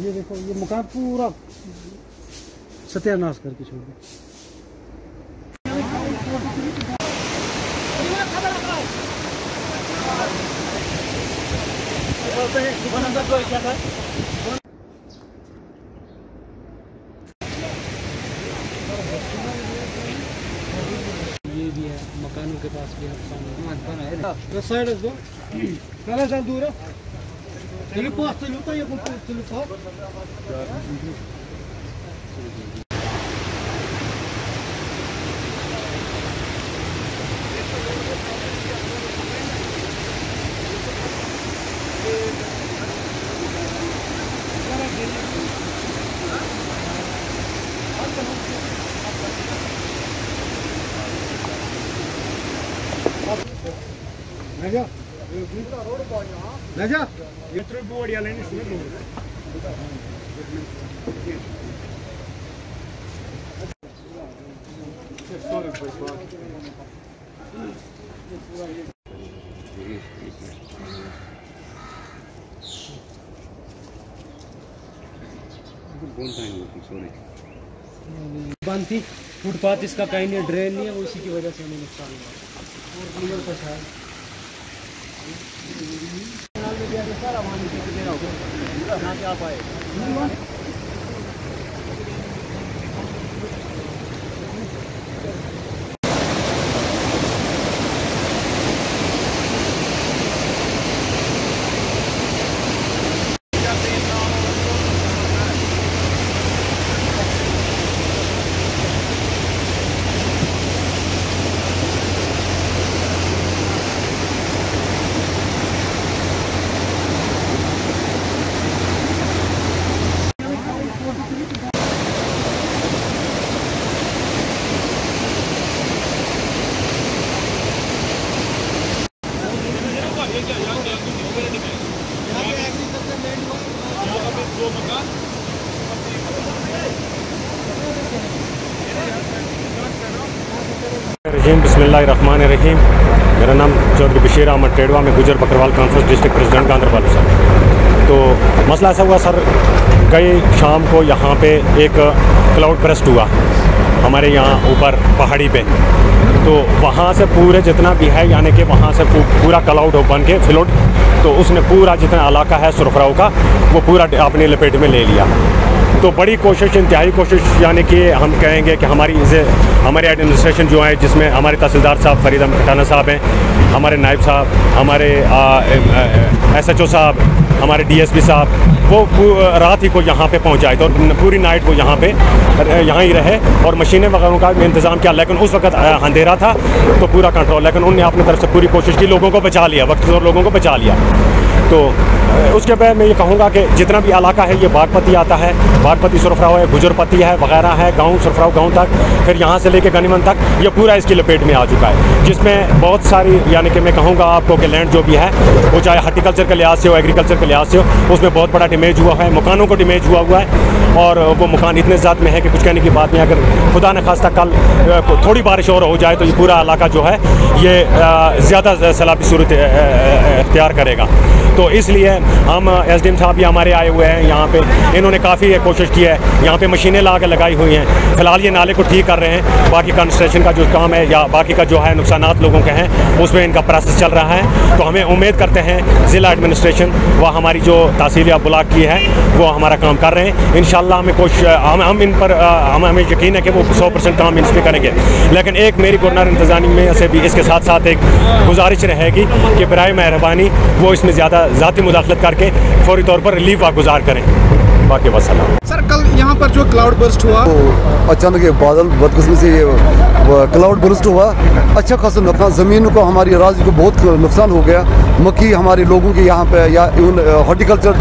ये देखो ये मकान पूरा सत्यानाश करके छोड़ दिया। ये भी है मकानों के पास भी है साइड दो पहले चल दूर चलो पास चलो तो ये चलो पास नजा ये बोर्ड या लेने से बंद थी फुटपाथ इसका कहीं नहीं ड्रेन नहीं है वो इसी की वजह से हमें नुकसान हुआ। बिस्मिल्लाहिर्रहमानिर्रहीम। मेरा नाम चौधरी बशीर अहमद टेडवा में गुजर Bakarwal conference district president Ganderbal sir. तो मसला ऐसा हुआ सर, कई शाम को यहाँ पे एक क्लाउड बर्स्ट हुआ हमारे यहाँ ऊपर पहाड़ी पे। तो वहाँ से पूरे जितना भी है यानी कि वहाँ से पूरा क्लाउड बन के फ्लड, तो उसने पूरा जितना इलाका है सुरफराव का वो पूरा अपनी लपेट में ले लिया। तो बड़ी कोशिश, इंतहाई कोशिश, यानी कि हम कहेंगे कि हमारे एडमिनिस्ट्रेशन जो है, जिसमें हमारे तहसीलदार साहब फरीद अहमद खटाना साहब हैं, हमारे नायब साहब, हमारे SHO साहब, हमारे DSP साहब, वो रात ही को यहाँ पे पहुँचाए थे और पूरी नाइट को यहाँ ही रहे और मशीनें वगैरह का इंतज़ाम किया। लेकिन उस वक्त अंधेरा था तो पूरा कंट्रोल, लेकिन उन्होंने अपनी तरफ से पूरी कोशिश की, लोगों को बचा लिया, वक्त और लोगों को बचा लिया। तो उसके बाद मैं ये कहूँगा कि जितना भी इलाका है, ये बागपती आता है, बागपती सुरफराव है, गुजरपती है वगैरह है, गाँव सुरफराव गाँव तक, फिर यहाँ से लेके गनीमत तक, ये पूरा इसकी लपेट में आ चुका है। जिसमें बहुत सारी, यानी कि मैं कहूँगा आपको कि लैंड जो भी है वो चाहे हार्टिकल्चर के लिहाज से हो, एग्रीकल्चर के लिहाज से हो, उसमें बहुत बड़ा डैमेज हुआ है, मकानों को डैमेज हुआ है। और वो मकान इतने ज़्यादा में है कि कुछ कहने की बात नहीं। अगर खुदा न खास्ता कल थोड़ी बारिश और हो जाए तो ये पूरा इलाका जो है ये ज़्यादा सैलाबी सूरत इख्तियार करेगा। तो इसलिए हम SDM साहब भी हमारे आए हुए हैं यहाँ पे, इन्होंने काफ़ी कोशिश की है, यहाँ पे मशीनें ला के लगाई हुई हैं। फ़िलहाल ये नाले को ठीक कर रहे हैं, बाकी कंस्ट्रक्शन का जो काम है या बाकी का जो है नुकसानात लोगों के हैं उसमें इनका प्रोसेस चल रहा है। तो हमें उम्मीद करते हैं ज़िला एडमिनिस्ट्रेशन व हमारी जो तहसील या ब्लॉक की है वो हमारा काम कर रहे हैं। इंशाल्लाह हमें हम इन पर हमें यकीन है कि वो 100% काम इन पर करेंगे। लेकिन एक मेरी गवर्नर इंतज़ामी में से भी इसके साथ साथ एक गुजारिश रहेगी कि बराए मेहरबानी वो इसमें ज़्यादा ज़ाती मुदाखलत करके फौरी तौर पर रिलीफ गुजार करें। बाकी वसल्लम। सर कल यहाँ पर जो क्लाउड बर्स्ट हुआ, तो अचानक ये बादल बदकिस्मती से ये क्लाउड बर्स्ट हुआ, अच्छा खासा नुकसान, ज़मीन को हमारी अराज़ी को बहुत नुकसान हो गया। मक्की हमारे लोगों के यहाँ पे या इवन हॉर्टिकल्चर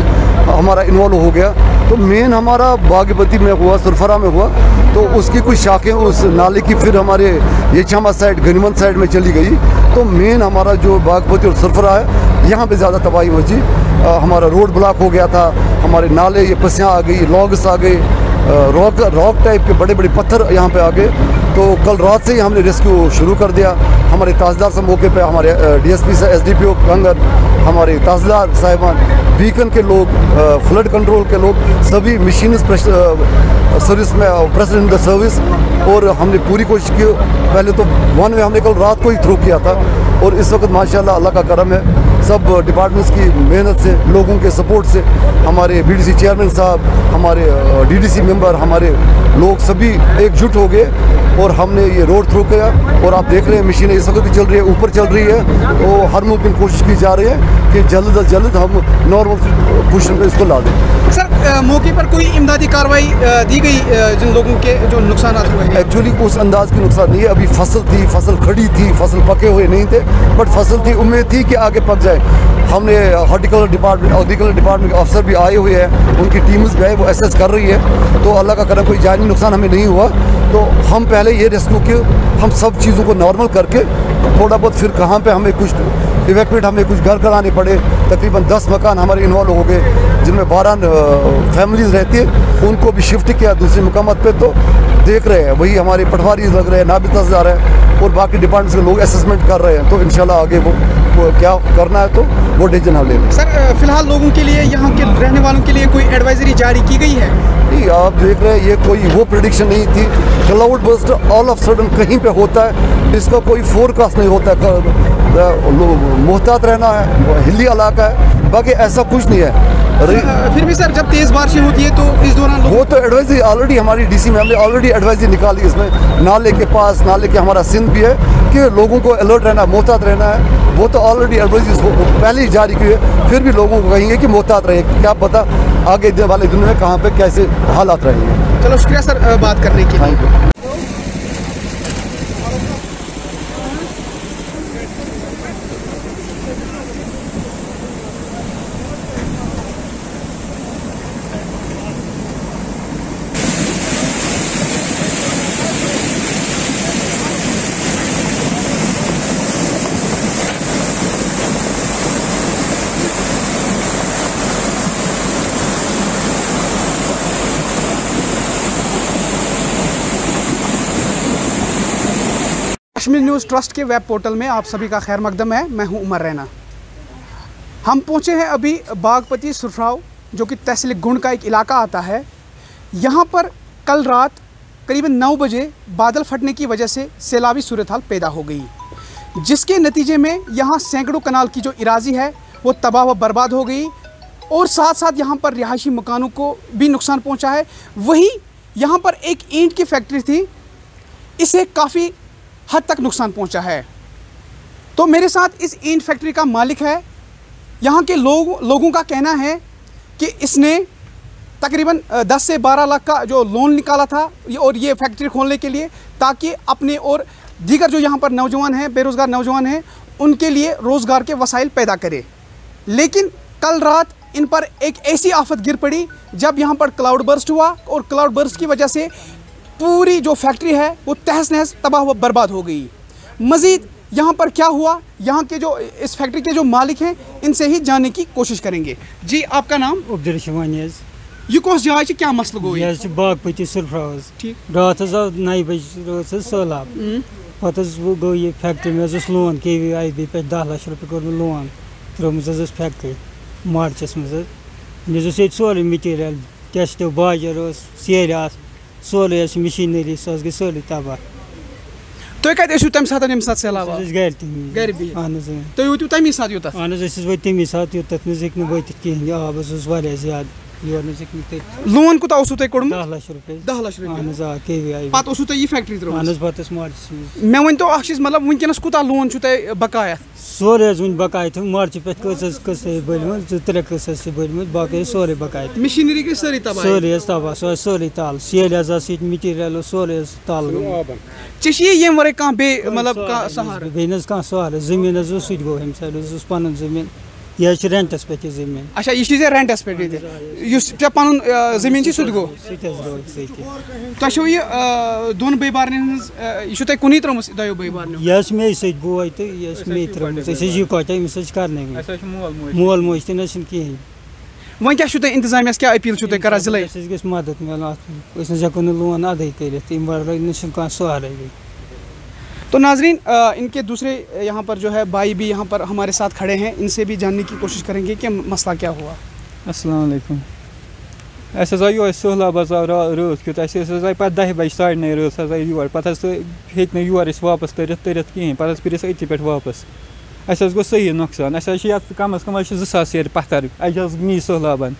हमारा इन्वॉल्व हो गया। तो मेन हमारा बागपती में हुआ, सुरफरा में हुआ, तो उसकी कुछ शाखें उस नाले की फिर हमारे येछामा साइड, गनीमत साइड में चली गई। तो मेन हमारा जो बागपती और सुरफरा है यहाँ पे ज़्यादा तबाही मची। हमारा रोड ब्लॉक हो गया था, हमारे नाले ये पसियाँ आ गई, लॉग्स आ गए, रॉक टाइप के बड़े बड़े पत्थर यहाँ पे आ गए। तो कल रात से ही हमने रेस्क्यू शुरू कर दिया। हमारे तहसीलदार से मौके पे, हमारे DSP से SDPO कंगर, हमारे तहसीलदार साहिबान, बीकन के लोग, फ्लड कंट्रोल के लोग, सभी मशीनिस्ट सर्विस में प्रेसिडेंट सर्विस, और हमने पूरी कोशिश की। पहले तो वन वे हमने कल रात को ही थ्रू किया था, और इस वक्त माशाल्लाह अल्लाह का करम है, सब डिपार्टमेंट्स की मेहनत से, लोगों के सपोर्ट से, हमारे BDC चेयरमैन साहब, हमारे DDC मेंबर, हमारे लोग सभी एकजुट हो गए और हमने ये रोड थ्रू किया। और आप देख रहे हैं मशीनें इस वक्त भी चल रही है, ऊपर चल रही है, तो हर मुमकिन कोशिश की जा रही है कि जल्द अज जल्द हम नॉर्मल पोजीशन पर इसको ला दें। सर मौके पर कोई इमदादी कार्रवाई दी गई जिन लोगों के जो नुकसान हुए हैं? एक्चुअली उस अंदाज की नुकसान नहीं है, अभी फसल थी, फसल खड़ी थी, फसल पके हुए नहीं थे, बट फसल थी, उम्मीद थी कि आगे पक जाए। हमने हॉर्टिकल्चर डिपार्टमेंट, एग्रीकल्चर डिपार्टमेंट के अफसर भी आए हुए हैं, उनकी टीम्स भी है, वो एसेस कर रही है, तो अल्लाह का करम कोई जानी नुकसान हमें नहीं हुआ। तो हम पहले ये रेस्क्यू के हम सब चीज़ों को नॉर्मल करके थोड़ा बहुत, फिर कहाँ पे हमें कुछ इवैक्यूएट, हमें कुछ घर कराने पड़े, तकरीबन 10 मकान हमारे इन्वॉल्व हो गए, जिनमें 12 फैमिलीज रहती है, उनको भी शिफ्ट किया दूसरे मकामात पे। तो देख रहे हैं, वही हमारे पटवारी लग रहे हैं, नाबिद तहसीलदार है, और बाकी डिपार्टमेंट के लोग असेसमेंट कर रहे हैं, तो इंशाल्लाह आगे वो क्या करना है तो वो डिसीजन हम लेंगे। सर फिलहाल लोगों के लिए, यहाँ के रहने वालों के लिए कोई एडवाइजरी जारी की गई है? नहीं, आप देख रहे हैं, ये कोई वो प्रेडिक्शन नहीं थी, cloud burst all of sudden कहीं पे होता है, इसका कोई फोरकास्ट नहीं होता है, मोहतात रहना है, हिली इलाका है, बाकी ऐसा कुछ नहीं है। फिर भी सर जब तेज़ बारिशें होती है तो इस दौरान वो तो एडवाइजरी ऑलरेडी हमारी DC में हमने ऑलरेडी एडवाइजरी निकाली, इसमें नाले के पास, नाले के हमारा सिंध भी है कि लोगों को अलर्ट रहना, मोहतात रहना है, वो तो ऑलरेडी एडवाइजरी पहले ही जारी की है। फिर भी लोगों को कहेंगे कि मोहतात रहे, क्या पता आगे वाले दिन में कहाँ पे कैसे हालात रहेंगे। चलो शुक्रिया सर बात करने के लिए। Thank you. Kashmir news trust के वेब पोर्टल में आप सभी का खैर मकदम है। मैं हूं उमर रैना। हम पहुंचे हैं अभी बागपती सुरफ्राव, जो कि तहसील गुंड का एक इलाका आता है। यहां पर कल रात करीबन 9 बजे बादल फटने की वजह से सैलाबी सूरत हाल पैदा हो गई, जिसके नतीजे में यहां सैकड़ों कनाल की जो इराजी है वो तबाह व बर्बाद हो गई, और साथ साथ यहाँ पर रिहायशी मकानों को भी नुकसान पहुँचा है। वहीं यहाँ पर एक ईंट की फैक्ट्री थी, इसे काफ़ी हद तक नुकसान पहुंचा है। तो मेरे साथ इस ईंट फैक्ट्री का मालिक है। यहाँ के लोगों का कहना है कि इसने तकरीबन 10 से 12 लाख का जो लोन निकाला था और ये फैक्ट्री खोलने के लिए, ताकि अपने और दीगर जो यहाँ पर नौजवान हैं, बेरोज़गार नौजवान हैं, उनके लिए रोज़गार के वसाइल पैदा करे। लेकिन कल रात इन पर एक ऐसी आफत गिर पड़ी जब यहाँ पर क्लाउड बर्स्ट हुआ, और क्लाउड बर्स्ट की वजह से पूरी जो फैक्ट्री है वो तहस नहस तबाह व बर्बाद हो गई। मज़ीद यहाँ पर क्या हुआ, यहाँ के जो इस फैक्ट्री के जो मालिक हैं, इनसे ही जानने की कोशिश करेंगे। जी आपका नाम? अब्दुल यह कौस जाए क्या मसला गो? यह बागपती सुरफ्राव ठीक रात आव 9 बजे सैलाब, पे गो ये फैक्ट्री में लोन KVIB पे 10 लाख रुपये कोर लोन त्रोम फैक्ट्री मार्चस मे सोरे मटीरियल टेस्ट बाजर सेर सोरे मशीनरी गई सोरे तबाह। तुम कत तम सात सैलाब गर तुम वोतु तमी सात यूत? अहन वो तमी सात यूत हेक वत कहें, आब ज्यादा योर लोन कूत तुम कोड़मुत? 10 लाख रुपये। 10 लाख रुपये KVIB पे तुम यह फैक्ट्री त्रोम? पे मार्चस मे वन तो मतलब वनकस कूत लोन बकाया? सोरे वन बकाया थे मार्च पे बलम 3 कस बलम बाकी सोरे बकाया। मशीनरी गई सारी तबाह? सोरे तबाह, सो सोरे ताल सेल मटीरियल सोरे ताल ये वे कह मतलब सहारा बेन सहारा जमीन सह गो हम साइड पन जमीन यह रेंटस पे जमीन। अच्छा यह रेंटस पे पे पन जमीन सह गो तुम यह दोन बई बारन यह तुम कुन त्रोम दो बई बारन? यह मे सो बोय तो यह मे त्रोम इकट अमिस कर मोल मोज तह कहें। वह क्या इंतजामिया क्या अपील कर जिले? ग मदद मिल हेको लोन अदा कर सहारा। तो नाजरीन इनके दूसरे यहाँ पर जो है भाई भी यहाँ पर हमारे साथ खड़े हैं, इनसे भी जानने की कोशिश करेंगे कि मसला क्या हुआ। अस्सलाम वालेकुम। अस आयो सहलाब रात क्यों आए पे 10 बजे 9:30 रात योर पे हेक योर वापस तरित कहें पे फिर अति पे वापस अस गो सही नुकसान अस कम अज़ कम 2000 सेर पत्थर अज नी सहलाबन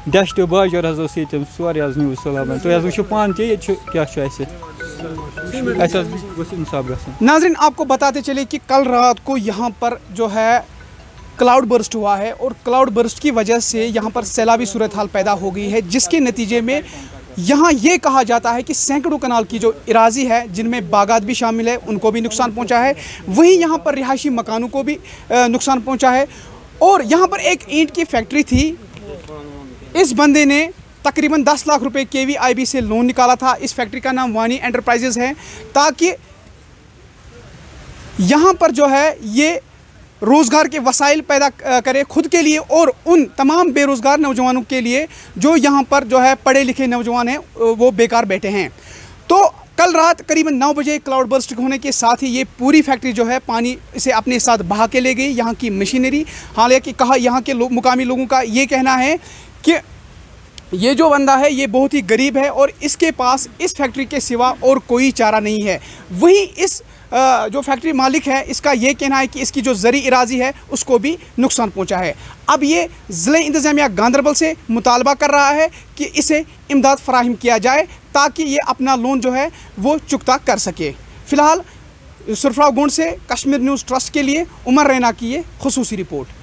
डस्ट बाजर ये सोरे नी सहलाबन तुम वो पान ते क्या इंसाफ गन। नाज़रीन आपको बताते चले कि कल रात को यहाँ पर जो है क्लाउड बर्स्ट हुआ है और क्लाउड बर्स्ट की वजह से यहाँ पर सैलाबी सूरत हाल पैदा हो गई है, जिसके नतीजे में यहाँ ये कहा जाता है कि सैकड़ों कनाल की जो इराजी है जिनमें बागात भी शामिल है उनको भी नुकसान पहुँचा है, वहीं यहाँ पर रिहायशी मकानों को भी नुकसान पहुँचा है। और यहाँ पर एक ईंट की फैक्ट्री थी, इस बंदे ने तकरीबन 10 लाख रुपए KVIB से लोन निकाला था। इस फैक्ट्री का नाम वानी एंटरप्राइजेस है, ताकि यहाँ पर जो है ये रोज़गार के वसाइल पैदा करे खुद के लिए और उन तमाम बेरोज़गार नौजवानों के लिए जो यहाँ पर जो है पढ़े लिखे नौजवान हैं वो बेकार बैठे हैं। तो कल रात करीबन 9 बजे क्लाउड बर्स्ट होने के साथ ही ये पूरी फैक्ट्री जो है पानी से अपने साथ बहा के ले गई, यहाँ की मशीनरी। हालांकि कहा यहाँ के मुकामी लोगों का ये कहना है कि ये जो बंदा है ये बहुत ही गरीब है और इसके पास इस फैक्ट्री के सिवा और कोई चारा नहीं है। वहीं इस जो फैक्ट्री मालिक है इसका ये कहना है कि इसकी जो ज़री इराजी है उसको भी नुकसान पहुंचा है। अब ये ज़िले इंतज़ामिया गांदरबल से मुतालबा कर रहा है कि इसे इमदाद फराहम किया जाए ताकि ये अपना लोन जो है वो चुकता कर सके। फ़िलहाल सुरफराव गोंड से कश्मीर न्यूज़ ट्रस्ट के लिए उमर रैना की ये खुसूसी रिपोर्ट।